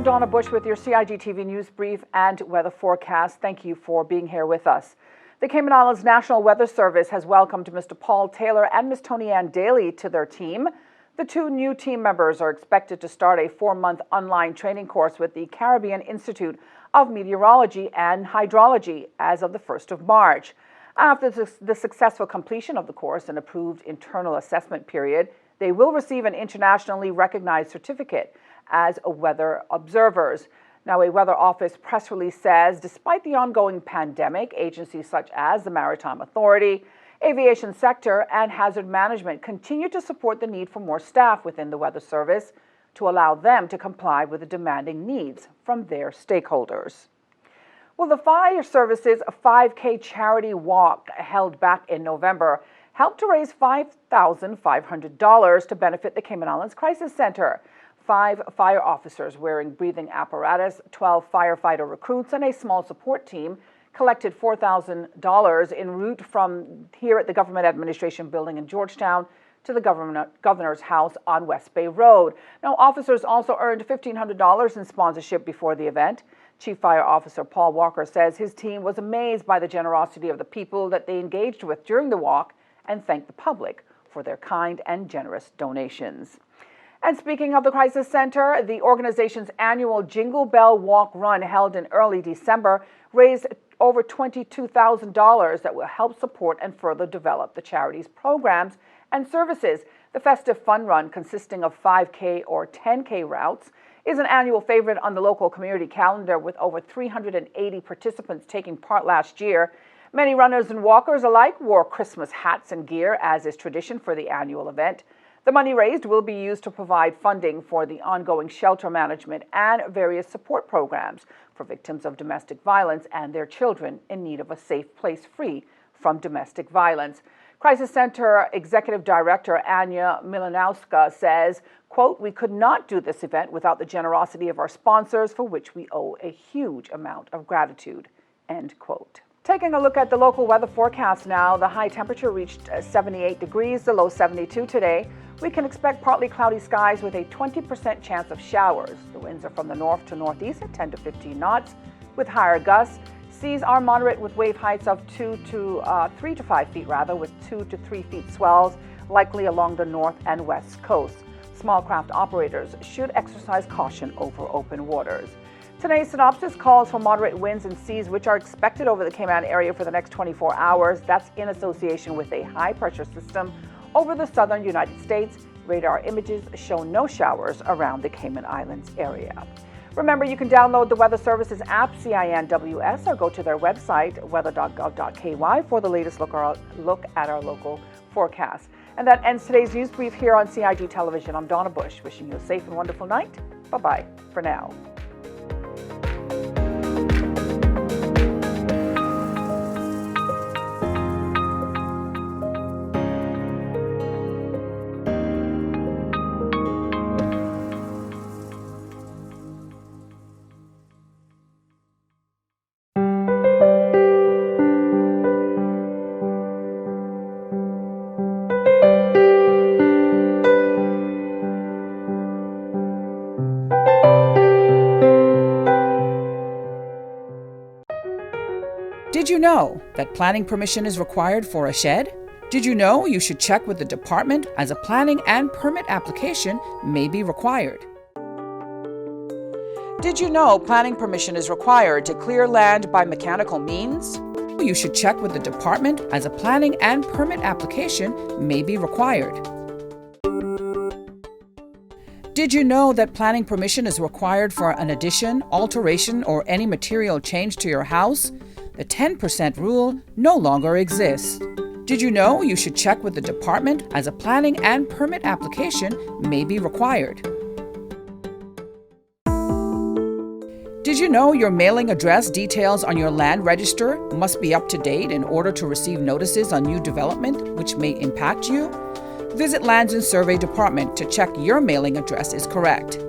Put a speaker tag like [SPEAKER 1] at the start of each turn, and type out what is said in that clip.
[SPEAKER 1] I'm Donna Bush with your CIG-TV News Brief and weather forecast. Thank you for being here with us. The Cayman Islands National Weather Service has welcomed Mr. Paul Taylor and Ms. Tony Ann Daly to their team. The two new team members are expected to start a 4-month online training course with the Caribbean Institute of Meteorology and Hydrology as of the 1st of March. After the successful completion of the course and approved internal assessment period, they will receive an internationally recognized certificate as weather observers. Now, a Weather Office press release says, despite the ongoing pandemic, agencies such as the Maritime Authority, aviation sector, and hazard management continue to support the need for more staff within the Weather Service to allow them to comply with the demanding needs from their stakeholders. Well, the Fire Service's 5K charity walk held back in November helped to raise $5,500 to benefit the Cayman Islands Crisis Center. 5 fire officers wearing breathing apparatus, 12 firefighter recruits, and a small support team collected $4,000 en route from here at the Government Administration Building in Georgetown to the Governor's House on West Bay Road. Now, officers also earned $1,500 in sponsorship before the event. Chief Fire Officer Paul Walker says his team was amazed by the generosity of the people that they engaged with during the walk and thanked the public for their kind and generous donations. And speaking of the Crisis Center, the organization's annual Jingle Bell Walk Run held in early December raised over $22,000 that will help support and further develop the charity's programs and services. The festive fun run, consisting of 5K or 10K routes, is an annual favorite on the local community calendar with over 380 participants taking part last year. Many runners and walkers alike wore Christmas hats and gear, as is tradition for the annual event. The money raised will be used to provide funding for the ongoing shelter management and various support programs for victims of domestic violence and their children in need of a safe place free from domestic violence. Crisis Center Executive Director Anya Milanowska says, quote, "We could not do this event without the generosity of our sponsors, for which we owe a huge amount of gratitude," end quote. Taking a look at the local weather forecast now, the high temperature reached 78 degrees, the low 72 today. We can expect partly cloudy skies with a 20% chance of showers. The winds are from the north to northeast at 10 to 15 knots with higher gusts. Seas are moderate with wave heights of 3 to 5 feet with 2 to 3 feet swells likely along the north and west coast. Small craft operators should exercise caution over open waters. Today's synopsis calls for moderate winds and seas which are expected over the Cayman area for the next 24 hours. That's in association with a high pressure system over the southern United States. Radar images show no showers around the Cayman Islands area. Remember, you can download the Weather Service's app, CINWS, or go to their website, weather.gov.ky, for the latest look at our local forecast. And that ends today's news brief here on CIG Television. I'm Donna Bush, wishing you a safe and wonderful night. Bye-bye for now.
[SPEAKER 2] Did you know that planning permission is required for a shed? Did you know you should check with the department as a planning and permit application may be required? Did you know planning permission is required to clear land by mechanical means? You should check with the department as a planning and permit application may be required. Did you know that planning permission is required for an addition, alteration, or any material change to your house? The 10% rule no longer exists. Did you know you should check with the department as a planning and permit application may be required? Did you know your mailing address details on your land register must be up to date in order to receive notices on new development which may impact you? Visit Lands and Survey Department to check your mailing address is correct.